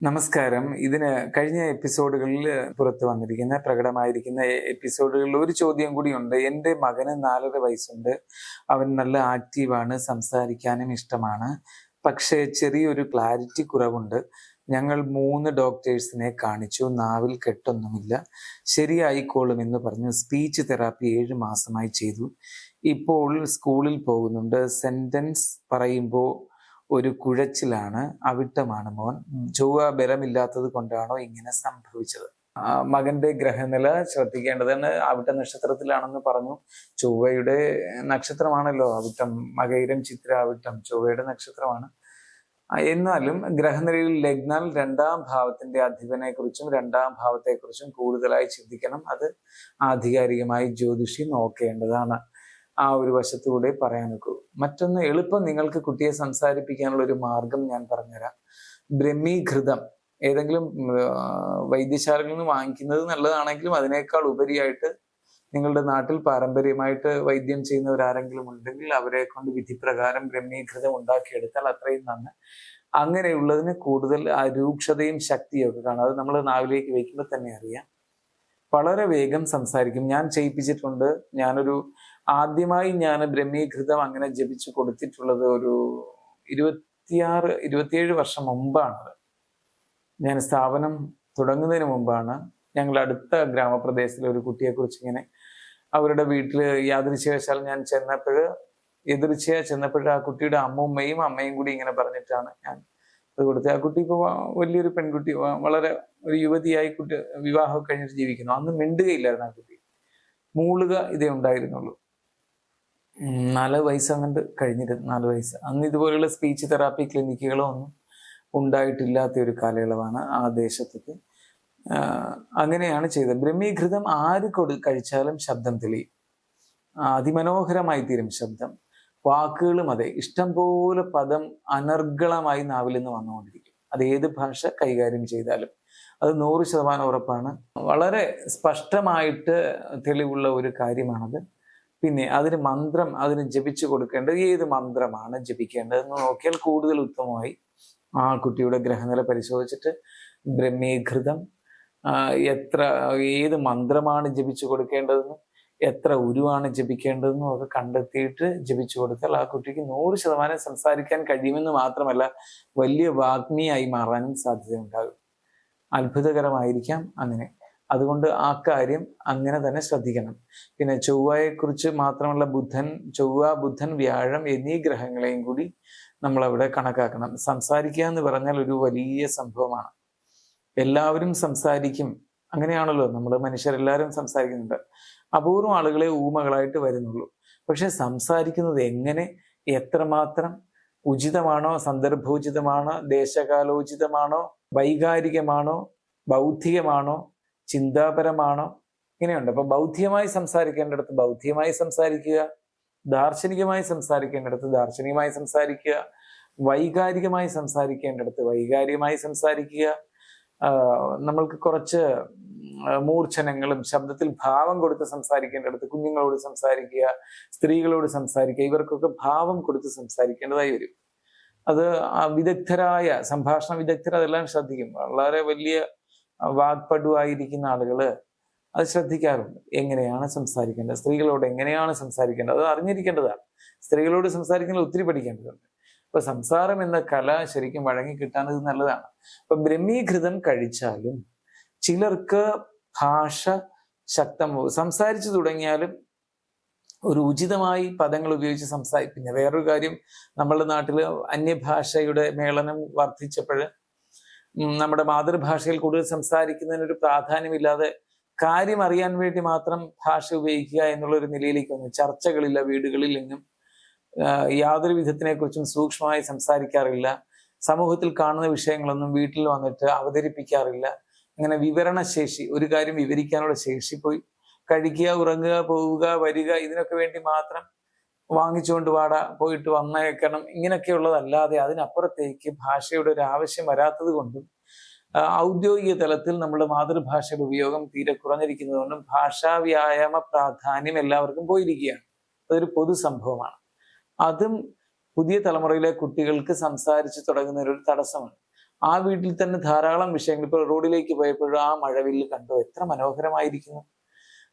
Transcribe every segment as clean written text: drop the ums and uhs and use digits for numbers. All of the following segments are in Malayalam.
നമസ്കാരം. കഴിഞ്ഞ എപ്പിസോഡുകളിൽ പുറത്തു വന്നിരിക്കുന്ന പ്രകടമായിരിക്കുന്ന എപ്പിസോഡുകളിൽ ഒരു ചോദ്യം കൂടിയുണ്ട്. എൻ്റെ മകന് 4.5 വയസ്സുണ്ട്. അവൻ നല്ല ആക്റ്റീവാണ്, സംസാരിക്കാനും ഇഷ്ടമാണ്. പക്ഷേ ചെറിയൊരു ക്ലാരിറ്റി കുറവുണ്ട്. ഞങ്ങൾ 3 ഡോക്ടേഴ്സിനെ കാണിച്ചു. നാവിൽ കെട്ടൊന്നുമില്ല. ശരിയായിക്കോളുമെന്ന് പറഞ്ഞു. സ്പീച്ച് തെറാപ്പി 7 മാസമായി ചെയ്തു. ഇപ്പോൾ സ്കൂളിൽ പോകുന്നുണ്ട്. സെന്റൻസ് പറയുമ്പോൾ ഒരു കുഴച്ചിലാണ്. അവിട്ടമാണ് മോൻ. ചൊവ്വ ബലമില്ലാത്തത് കൊണ്ടാണോ ഇങ്ങനെ സംഭവിച്ചത്? മകന്റെ ഗ്രഹനില ശ്രദ്ധിക്കേണ്ടതാണ്. അവിട്ട നക്ഷത്രത്തിലാണെന്ന് പറഞ്ഞു. ചൊവ്വയുടെ നക്ഷത്രമാണല്ലോ അവിട്ടം. മകയിരം, ചിത്ര, അവിട്ടം ചൊവ്വയുടെ നക്ഷത്രമാണ്. എന്നാലും ഗ്രഹനിലയിൽ ലഗ്നാൽ 2-ാം ഭാവത്തിന്റെ അധിപനെ കുറിച്ചും 2-ാം ഭാവത്തെക്കുറിച്ചും കൂടുതലായി ചിന്തിക്കണം. അത് ആധികാരികമായി ജ്യോതിഷി നോക്കേണ്ടതാണ്. ആ ഒരു വശത്തൂടെ പറയാൻ നോക്കൂ. മറ്റൊന്ന്, എളുപ്പം നിങ്ങൾക്ക് കുട്ടിയെ സംസാരിപ്പിക്കാനുള്ള ഒരു മാർഗം ഞാൻ പറഞ്ഞുതരാം. ബ്രഹ്മീഘൃതം ഏതെങ്കിലും വൈദ്യശാലകളിൽ നിന്ന് വാങ്ങിക്കുന്നത് നല്ലതാണെങ്കിലും അതിനേക്കാൾ ഉപരിയായിട്ട് നിങ്ങളുടെ നാട്ടിൽ പാരമ്പര്യമായിട്ട് വൈദ്യം ചെയ്യുന്നവരാരെങ്കിലും ഉണ്ടെങ്കിൽ അവരെ കൊണ്ട് വിധിപ്രകാരം ബ്രഹ്മീഘൃതം ഉണ്ടാക്കിയെടുത്താൽ അത്രയും നന്ന്. അങ്ങനെയുള്ളതിന് കൂടുതൽ ആ രൂക്ഷതയും ശക്തിയും ഒക്കെ കാണും. അത് നമ്മൾ നാവിലേക്ക് വയ്ക്കുമ്പോൾ തന്നെ അറിയാം. വളരെ വേഗം സംസാരിക്കും. ഞാൻ ചെയ്യിപ്പിച്ചിട്ടുണ്ട്. ആദ്യമായി ഞാൻ ബ്രഹ്മീഘൃതം അങ്ങനെ ജപിച്ചു കൊടുത്തിട്ടുള്ളത് ഒരു 27 വർഷം മുമ്പാണ്. ഞാൻ സ്ഥാപനം തുടങ്ങുന്നതിന് മുമ്പാണ്. ഞങ്ങളുടെ അടുത്ത ഗ്രാമപ്രദേശത്തിലെ ഒരു കുട്ടിയെക്കുറിച്ച് ഇങ്ങനെ അവരുടെ വീട്ടിൽ യാദൃച്ഛികവശാൽ ഞാൻ ചെന്നപ്പോൾ ആ കുട്ടിയുടെ അമ്മയും കൂടി ഇങ്ങനെ പറഞ്ഞിട്ടാണ് ഞാൻ അത് കൊടുത്തത്. ആ കുട്ടി ഇപ്പോൾ വലിയൊരു പെൺകുട്ടി, വളരെ ഒരു യുവതിയായി കുട്ടി വിവാഹം കഴിഞ്ഞിട്ട് ജീവിക്കുന്നു. അന്ന് മിണ്ടുകയില്ലായിരുന്നു ആ കുട്ടി. മൂളുക ഇതേ ഉണ്ടായിരുന്നുള്ളൂ. 4 വയസ്സ് അങ്ങോട്ട് കഴിഞ്ഞിരുന്നു. 4 വയസ്സ്. അന്ന് ഇതുപോലെയുള്ള സ്പീച്ച് തെറാപ്പി ക്ലിനിക്കുകളോ ഒന്നും ഉണ്ടായിട്ടില്ലാത്ത ഒരു കാലയളവാണ് ആ ദേശത്തൊക്കെ. അങ്ങനെയാണ് ചെയ്തത്. ബ്രഹ്മീഘൃതം ആര് കഴിച്ചാലും ശബ്ദം തെളിയും. അതിമനോഹരമായി തീരും ശബ്ദം. വാക്കുകളും അതെ. ഇഷ്ടം പോലെ പദം അനർഗളമായി നാവിൽ നിന്ന് വന്നുകൊണ്ടിരിക്കും. അത് ഏത് ഭാഷ കൈകാര്യം ചെയ്താലും. അത് 100% ഉറപ്പാണ്. വളരെ സ്പഷ്ടമായിട്ട് തെളിവുള്ള ഒരു കാര്യമാണത്. പിന്നെ അതിന് ജപിച്ചു കൊടുക്കേണ്ടത് ഏത് മന്ത്രമാണ് ജപിക്കേണ്ടതെന്ന് നോക്കിയാൽ കൂടുതൽ ഉത്തമമായി. ആ കുട്ടിയുടെ ഗ്രഹനില പരിശോധിച്ചിട്ട് ബ്രഹ്മീഘൃതം ഏത് മന്ത്രമാണ് ജപിച്ചു കൊടുക്കേണ്ടതെന്നും എത്ര ഉരുവാണ് ജപിക്കേണ്ടതെന്നും ഒക്കെ കണ്ടെത്തിയിട്ട് ജപിച്ചു കൊടുത്താൽ ആ കുട്ടിക്ക് 100% സംസാരിക്കാൻ കഴിയുമെന്ന് മാത്രമല്ല വലിയ വാഗ്മിയായി മാറാനും സാധ്യതയുണ്ടാകും. അത്ഭുതകരമായിരിക്കാം അങ്ങനെ. അതുകൊണ്ട് ആ കാര്യം അങ്ങനെ തന്നെ ശ്രദ്ധിക്കണം. പിന്നെ ചൊവ്വയെക്കുറിച്ച് മാത്രമല്ല, ചൊവ്വ, ബുധൻ, വ്യാഴം എന്നീ ഗ്രഹങ്ങളെയും കൂടി നമ്മളവിടെ കണക്കാക്കണം. സംസാരിക്കുക എന്ന് പറഞ്ഞാൽ ഒരു വലിയ സംഭവമാണ്. എല്ലാവരും സംസാരിക്കും, അങ്ങനെയാണല്ലോ. നമ്മൾ മനുഷ്യരെല്ലാവരും സംസാരിക്കുന്നുണ്ട്. അപൂർവം ആളുകളെ ഊമകളായിട്ട് വരുന്നുള്ളൂ. പക്ഷെ സംസാരിക്കുന്നത് എങ്ങനെ, എത്രമാത്രം ഉചിതമാണോ, സന്ദർഭോചിതമാണോ, ദേശകാലോചിതമാണോ, വൈകാരികമാണോ, ബൗദ്ധികമാണോ, ചിന്താപരമാണോ, ഇങ്ങനെയുണ്ട്. അപ്പൊ ബൗദ്ധികമായി സംസാരിക്കേണ്ടിടത്ത് ബൗദ്ധികമായി സംസാരിക്കുക, ദാർശനികമായി സംസാരിക്കേണ്ടിടത്ത് ദാർശനികമായി സംസാരിക്കുക, വൈകാരികമായി സംസാരിക്കേണ്ടിടത്ത് വൈകാരികമായി സംസാരിക്കുക. നമ്മൾക്ക് കുറച്ച് മൂർച്ഛനങ്ങളും ശബ്ദത്തിൽ ഭാവം കൊടുത്ത് സംസാരിക്കേണ്ടിടത്ത് കുഞ്ഞുങ്ങളോട് സംസാരിക്കുക, സ്ത്രീകളോട് സംസാരിക്കുക. ഇവർക്കൊക്കെ ഭാവം കൊടുത്ത് സംസാരിക്കേണ്ടതായി വരും. അത് സംഭാഷണ വിദഗ്ധർ അതെല്ലാം ശ്രദ്ധിക്കും. വളരെ വലിയ വാഗ്പടുവായിരിക്കുന്ന ആളുകള് അത് ശ്രദ്ധിക്കാറുണ്ട്. എങ്ങനെയാണ് സംസാരിക്കേണ്ടത്, സ്ത്രീകളോട് എങ്ങനെയാണ് സംസാരിക്കേണ്ടത്, അത് അറിഞ്ഞിരിക്കേണ്ടതാണ്. സ്ത്രീകളോട് സംസാരിക്കുന്നത് ഒത്തിരി പഠിക്കേണ്ടതുണ്ട്. അപ്പൊ സംസാരം എന്ന കല ശരിക്കും വഴങ്ങി കിട്ടാൻ ഇത് നല്ലതാണ്. അപ്പൊ ബ്രഹ്മീഘൃതം കഴിച്ചാലും ചിലർക്ക് ഭാഷ സംസാരിച്ചു തുടങ്ങിയാലും ഒരു ഉചിതമായി പദങ്ങൾ ഉപയോഗിച്ച് പിന്നെ വേറൊരു കാര്യം, നമ്മളുടെ നാട്ടില് അന്യഭാഷയുടെ മേളനം വർദ്ധിച്ചപ്പോൾ നമ്മുടെ മാതൃഭാഷയിൽ കൂടുതൽ സംസാരിക്കുന്നതിനൊരു പ്രാധാന്യമില്ലാതെ കാര്യം അറിയാൻ വേണ്ടി മാത്രം ഭാഷ ഉപയോഗിക്കുക എന്നുള്ളൊരു നിലയിലേക്ക് വന്നു. ചർച്ചകളില്ല, വീടുകളിൽ നിന്നും യാതൊരു വിധത്തിനെ കുറിച്ചും സൂക്ഷ്മമായി സംസാരിക്കാറില്ല. സമൂഹത്തിൽ കാണുന്ന വിഷയങ്ങളൊന്നും വീട്ടിൽ വന്നിട്ട് അവതരിപ്പിക്കാറില്ല. അങ്ങനെ വിവരണശേഷി, ഒരു കാര്യം വിവരിക്കാനുള്ള ശേഷി പോയി. കഴിക്കുക, ഉറങ്ങുക, പോവുക, വരിക, ഇതിനൊക്കെ വേണ്ടി മാത്രം വാങ്ങിച്ചുകൊണ്ട് പോയിട്ട് വന്നേക്കണം, ഇങ്ങനെയൊക്കെയുള്ളതല്ലാതെ അതിനപ്പുറത്തേക്ക് ഭാഷയുടെ ഒരു ആവശ്യം വരാത്തത് കൊണ്ടും ഔദ്യോഗിക തലത്തിൽ നമ്മുടെ മാതൃഭാഷയുടെ ഉപയോഗം തീരെ കുറഞ്ഞിരിക്കുന്നത് കൊണ്ടും ഭാഷാ വ്യായാമ പ്രാധാന്യം എല്ലാവർക്കും പോയിരിക്കുകയാണ്. അതൊരു പൊതു സംഭവമാണ്. അതും പുതിയ തലമുറയിലെ കുട്ടികൾക്ക് സംസാരിച്ച് തുടങ്ങുന്ന ഒരു തടസ്സമാണ്. ആ വീട്ടിൽ തന്നെ ധാരാളം വിഷയങ്ങൾ. ഇപ്പോൾ റോഡിലേക്ക് പോയപ്പോഴും ആ മഴവില്ല് കണ്ടോ, എത്ര മനോഹരമായിരിക്കുന്നു.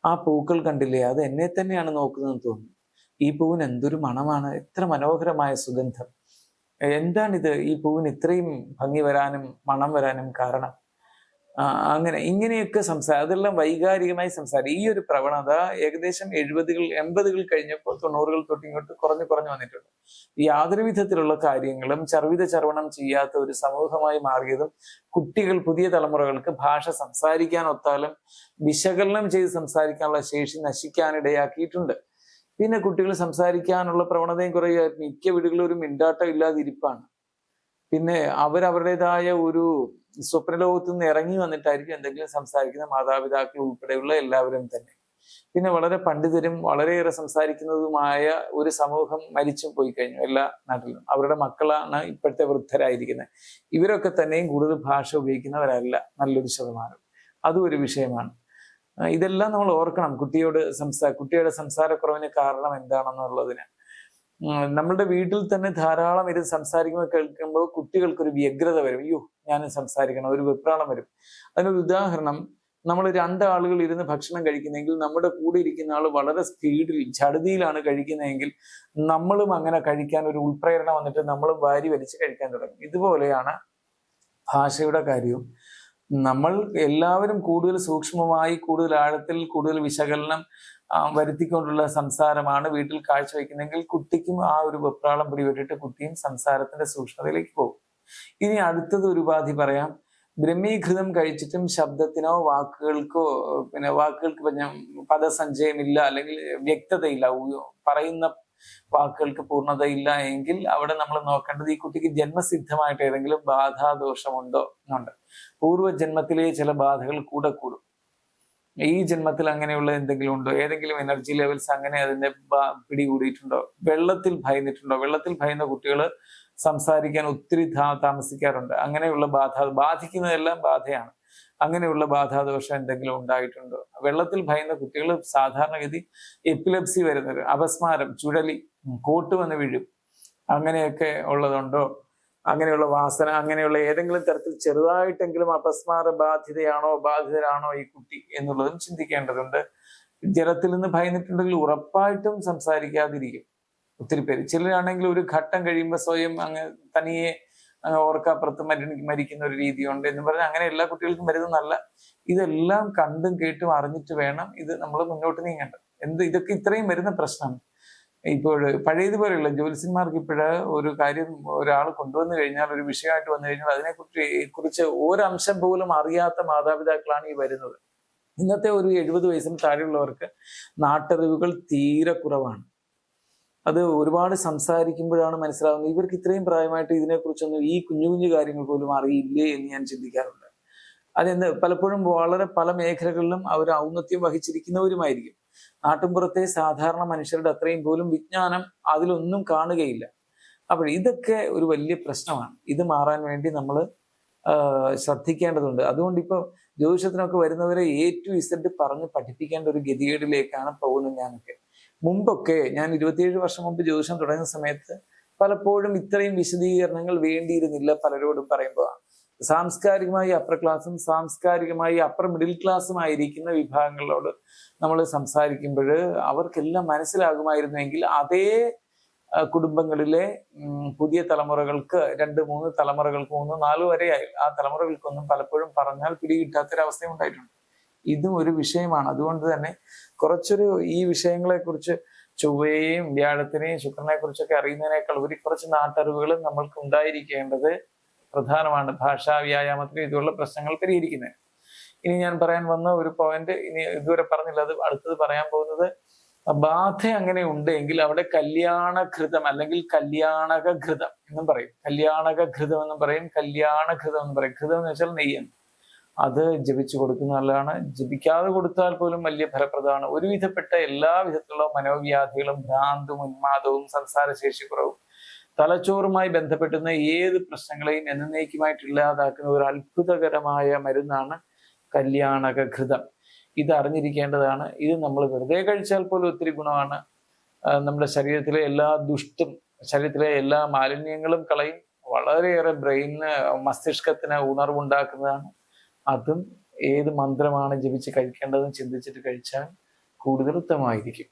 ആ പൂക്കൾ കണ്ടില്ലേ, അത് എന്നെ തന്നെയാണ് നോക്കുന്നതെന്ന് തോന്നുന്നു. ഈ പൂവിന് എന്തൊരു മണമാണ്, എത്ര മനോഹരമായ സുഗന്ധം. എന്താണിത്, ഈ പൂവിന് ഇത്രയും ഭംഗി വരാനും മണം വരാനും കാരണം? അങ്ങനെ ഇങ്ങനെയൊക്കെ അതെല്ലാം വൈകാരികമായി ഈ ഒരു പ്രവണത ഏകദേശം 70-കൾ 80-കൾ കഴിഞ്ഞപ്പോൾ 90-കൾ തൊട്ട് ഇങ്ങോട്ട് കുറഞ്ഞു വന്നിട്ടുണ്ട്. യാതൊരു വിധത്തിലുള്ള കാര്യങ്ങളും ചർവണം ചെയ്യാത്ത ഒരു സമൂഹമായി മാറിയതും കുട്ടികൾ, പുതിയ തലമുറകൾക്ക് ഭാഷ സംസാരിക്കാൻ ഒത്താലും വിശകലനം ചെയ്ത് സംസാരിക്കാനുള്ള ശേഷി നശിക്കാനിടയാക്കിയിട്ടുണ്ട്. പിന്നെ കുട്ടികൾ സംസാരിക്കാനുള്ള പ്രവണതയും കുറയുക. മിക്ക വീടുകളിലും ഒരു മിണ്ടാട്ടം ഇല്ലാതെ ഇരിപ്പാണ്. പിന്നെ അവരവരുടേതായ ഒരു സ്വപ്നലോകത്തു നിന്ന് ഇറങ്ങി വന്നിട്ടായിരിക്കും എന്തെങ്കിലും സംസാരിക്കുന്ന മാതാപിതാക്കൾ ഉൾപ്പെടെയുള്ള എല്ലാവരും തന്നെ. പിന്നെ വളരെ പണ്ഡിതരും വളരെയേറെ സംസാരിക്കുന്നതുമായ ഒരു സമൂഹം മരിച്ചും പോയി കഴിഞ്ഞു എല്ലാ നാട്ടിലും. അവരുടെ മക്കളാണ് ഇപ്പോഴത്തെ വൃദ്ധരായിരിക്കുന്നത്. ഇവരൊക്കെ തന്നെയും കൂടുതൽ ഭാഷ ഉപയോഗിക്കുന്നവരല്ല നല്ലൊരു ശതമാനം. അതും ഒരു വിഷയമാണ്. ഇതെല്ലാം നമ്മൾ ഓർക്കണം. കുട്ടിയുടെ സംസാരക്കുറവിന് കാരണം എന്താണെന്നുള്ളതിന്. നമ്മളുടെ വീട്ടിൽ തന്നെ ധാരാളം ഇത് സംസാരിക്കുമ്പോൾ കേൾക്കുമ്പോൾ കുട്ടികൾക്കൊരു വ്യഗ്രത വരും. അയ്യോ, ഞാനും സംസാരിക്കണം, ഒരു വെപ്രാളം വരും. അതിനൊരു ഉദാഹരണം, നമ്മൾ 2 ആളുകൾ ഇരുന്ന് ഭക്ഷണം കഴിക്കുന്നെങ്കിൽ നമ്മുടെ കൂടെ ഇരിക്കുന്ന ആൾ വളരെ സ്പീഡിൽ ഛടുതിയിലാണ് കഴിക്കുന്നതെങ്കിൽ നമ്മളും അങ്ങനെ കഴിക്കാൻ ഒരു ഉൾപ്രേരണ വന്നിട്ട് നമ്മളും വാരി വലിച്ച് കഴിക്കാൻ തുടങ്ങും. ഇതുപോലെയാണ് ഭാഷയുടെ കാര്യവും. നമ്മൾ എല്ലാവരും കൂടുതൽ സൂക്ഷ്മമായി, കൂടുതൽ ആഴത്തിൽ, കൂടുതൽ വിശകലനം വരുത്തിക്കൊണ്ടുള്ള സംസാരമാണ് വീട്ടിൽ കാഴ്ചവെക്കുന്നെങ്കിൽ കുട്ടിക്കും ആ ഒരു വെപ്രാളം പിടിപെട്ടിട്ട് കുട്ടിയും സംസാരത്തിന്റെ സൂക്ഷ്മതയിലേക്ക് പോകും. ഇനി അടുത്തത് ഒരു ഉപാധി പറയാം. ബ്രഹ്മീഘൃതം കഴിച്ചിട്ടും ശബ്ദത്തിനോ വാക്കുകൾക്ക് പദസഞ്ചയമില്ല, അല്ലെങ്കിൽ വ്യക്തതയില്ല, പറയുന്ന വാക്കുകൾക്ക് പൂർണ്ണതയില്ല എങ്കിൽ അവിടെ നമ്മൾ നോക്കേണ്ടത് ഈ കുട്ടിക്ക് ജന്മസിദ്ധമായിട്ട് ഏതെങ്കിലും ബാധാദോഷമുണ്ടോ എന്നുണ്ട്. പൂർവ്വജന്മത്തിലെ ചില ബാധകൾ കൂടും. ഈ ജന്മത്തിൽ അങ്ങനെയുള്ള എന്തെങ്കിലും ഉണ്ടോ? ഏതെങ്കിലും എനർജി ലെവൽസ് അങ്ങനെ അതിന്റെ പിടികൂടിയിട്ടുണ്ടോ? വെള്ളത്തിൽ ഭയന്നിട്ടുണ്ടോ? വെള്ളത്തിൽ ഭയന്ന കുട്ടികൾ സംസാരിക്കാൻ ഒത്തിരി താമസിക്കാറുണ്ട്. അങ്ങനെയുള്ള ബാധിക്കുന്നതെല്ലാം ബാധയാണ്. അങ്ങനെയുള്ള ബാധാദോഷം എന്തെങ്കിലും ഉണ്ടായിട്ടുണ്ടോ? വെള്ളത്തിൽ ഭയന്ന കുട്ടികൾ സാധാരണഗതി എപ്പിലെപ്സി വരുന്നത്, അപസ്മാരം, ചുഴലി, കോട്ട് വന്ന് വീഴും, അങ്ങനെയൊക്കെ ഉള്ളതുണ്ടോ? അങ്ങനെയുള്ള വാസന, അങ്ങനെയുള്ള ഏതെങ്കിലും തരത്തിൽ ചെറുതായിട്ടെങ്കിലും അപസ്മാര ബാധിതരാണോ ഈ കുട്ടി എന്നുള്ളതും ചിന്തിക്കേണ്ടതുണ്ട്. ജലത്തിൽ നിന്ന് ഭയന്നിട്ടുണ്ടെങ്കിൽ ഉറപ്പായിട്ടും സംസാരിക്കാതിരിക്കും ഒത്തിരി പേര്. ചിലരാണെങ്കിൽ ഒരു ഘട്ടം കഴിയുമ്പോൾ സ്വയം തനിയെ ഓർക്കപ്പുറത്ത് മരിക്കുന്ന ഒരു രീതിയുണ്ട് എന്ന് പറഞ്ഞാൽ അങ്ങനെ എല്ലാ കുട്ടികൾക്കും വരുന്നതല്ല. ഇതെല്ലാം കണ്ടും കേട്ടും അറിഞ്ഞിട്ട് വേണം ഇത് നമ്മൾ മുന്നോട്ട് നീങ്ങേണ്ടത്. ഇതൊക്കെ ഇത്രയും വരുന്ന പ്രശ്നം. ഇപ്പോൾ പഴയതുപോലെയുള്ള ജ്യോത്സ്യന്മാർക്ക് ഒരു കാര്യം ഒരാൾ കൊണ്ടുവന്നു കഴിഞ്ഞാൽ, ഒരു വിഷയമായിട്ട് വന്നു കഴിഞ്ഞാൽ അതിനെക്കുറിച്ച് ഒരംശം പോലും അറിയാത്ത മാതാപിതാക്കളാണ് ഈ വരുന്നത്. ഇന്നത്തെ ഒരു 70 വയസ്സിന് താഴെയുള്ളവർക്ക് നാട്ടറിവുകൾ തീരെ കുറവാണ്. അത് ഒരുപാട് സംസാരിക്കുമ്പോഴാണ് മനസ്സിലാവുന്നത് ഇവർക്ക് ഇത്രയും പ്രായമായിട്ട് ഇതിനെക്കുറിച്ചൊന്നും ഈ കുഞ്ഞു കാര്യങ്ങൾ പോലും അറിയില്ലേ എന്ന് ഞാൻ ചിന്തിക്കാറുണ്ട്. പലപ്പോഴും പല മേഖലകളിലും അവർ ഔന്നത്യം വഹിച്ചിരിക്കുന്നവരുമായിരിക്കും. നാട്ടിൻപുറത്തെ സാധാരണ മനുഷ്യരുടെ അത്രയും പോലും വിജ്ഞാനം അതിലൊന്നും കാണുകയില്ല. അപ്പോൾ ഇതൊക്കെ ഒരു വലിയ പ്രശ്നമാണ്. ഇത് മാറാൻ വേണ്ടി നമ്മൾ ശ്രദ്ധിക്കേണ്ടതുണ്ട്. അതുകൊണ്ട് ഇപ്പോൾ ജ്യോതിഷത്തിനൊക്കെ വരുന്നവരെ A to Z പറഞ്ഞ് പഠിപ്പിക്കേണ്ട ഒരു ഗതികേടിലേക്കാണ് പോകുന്നത്. മുമ്പൊക്കെ ഞാൻ 27 വർഷം മുമ്പ് ജ്യോതിഷം തുടങ്ങുന്ന സമയത്ത് പലപ്പോഴും ഇത്രയും വിശദീകരണങ്ങൾ വേണ്ടിയിരുന്നില്ല പലരോടും പറയുമ്പോൾ. സാംസ്കാരികമായി അപ്പർ ക്ലാസ്സും സാംസ്കാരികമായി അപ്പർ മിഡിൽ ക്ലാസ്സുമായിരിക്കുന്ന വിഭാഗങ്ങളോട് നമ്മൾ സംസാരിക്കുമ്പോൾ അവർക്കെല്ലാം മനസ്സിലാകുമായിരുന്നെങ്കിൽ അതേ കുടുംബങ്ങളിലെ പുതിയ തലമുറകൾക്ക് 2-3 തലമുറകൾക്ക് 3-4 വരെയായി ആ തലമുറകൾക്കൊന്നും പലപ്പോഴും പറഞ്ഞാൽ പിടികിട്ടാത്തൊരവസ്ഥയും ഉണ്ടായിട്ടുണ്ട്. ഇതും ഒരു വിഷയമാണ്. അതുകൊണ്ട് തന്നെ കുറച്ചൊരു ഈ വിഷയങ്ങളെ കുറിച്ച് ചൊവ്വയെയും വ്യാഴത്തിനെയും ശുക്രനെ കുറിച്ചൊക്കെ അറിയുന്നതിനേക്കാൾ കുറച്ച് നാട്ടറിവുകളും നമ്മൾക്ക് ഉണ്ടായിരിക്കേണ്ടത് പ്രധാനമാണ്. ഭാഷാ വ്യായാമത്തിന് ഇതുള്ള പ്രശ്നങ്ങൾ പരിഹരിക്കുന്നത്. ഇനി ഞാൻ പറയാൻ വന്ന ഒരു പോയിന്റ് ഇനി ഇതുവരെ പറഞ്ഞില്ല, അത് അടുത്തത് പറയാൻ പോകുന്നത്, ബാധ അങ്ങനെ ഉണ്ടെങ്കിൽ അവിടെ കല്യാണഘൃതം അല്ലെങ്കിൽ കല്യാണകഘൃതം എന്നും പറയും. കല്യാണകഘൃതം എന്നും പറയും, കല്യാണഘൃതം എന്നും പറയും. ഘൃതം എന്ന് വെച്ചാൽ നെയ്യാണ്. അത് ജപിച്ചു കൊടുക്കുന്ന നല്ലതാണ്. ജപിക്കാതെ കൊടുത്താൽ പോലും വലിയ ഫലപ്രദമാണ്. ഒരുവിധപ്പെട്ട എല്ലാ വിധത്തിലുള്ള മനോവ്യാധികളും, ഭ്രാന്തും, ഉന്മാദവും, സംസാരശേഷിക്കുറവും, തലച്ചോറുമായി ബന്ധപ്പെട്ടുന്ന ഏത് പ്രശ്നങ്ങളെയും എന്നേക്കുമായിട്ട് ഇല്ലാതാക്കുന്ന ഒരു അത്ഭുതകരമായ മരുന്നാണ് കല്യാണകഘൃതം. ഇത് അറിഞ്ഞിരിക്കേണ്ടതാണ്. ഇത് നമ്മൾ വെറുതെ കഴിച്ചാൽ പോലും ഒത്തിരി ഗുണമാണ്. നമ്മുടെ ശരീരത്തിലെ എല്ലാ ശരീരത്തിലെ എല്ലാ മാലിന്യങ്ങളും കളയും. വളരെയേറെ ബ്രെയിനിന് മസ്തിഷ്കത്തിന് ഉണർവുണ്ടാക്കുന്നതാണ്. അതും ഏത് മന്ത്രമാണ് ജപിച്ച് കഴിക്കേണ്ടതെന്ന് ചിന്തിച്ചിട്ട് കഴിച്ചാൽ കൂടുതൽ ഉത്തമമായിരിക്കും.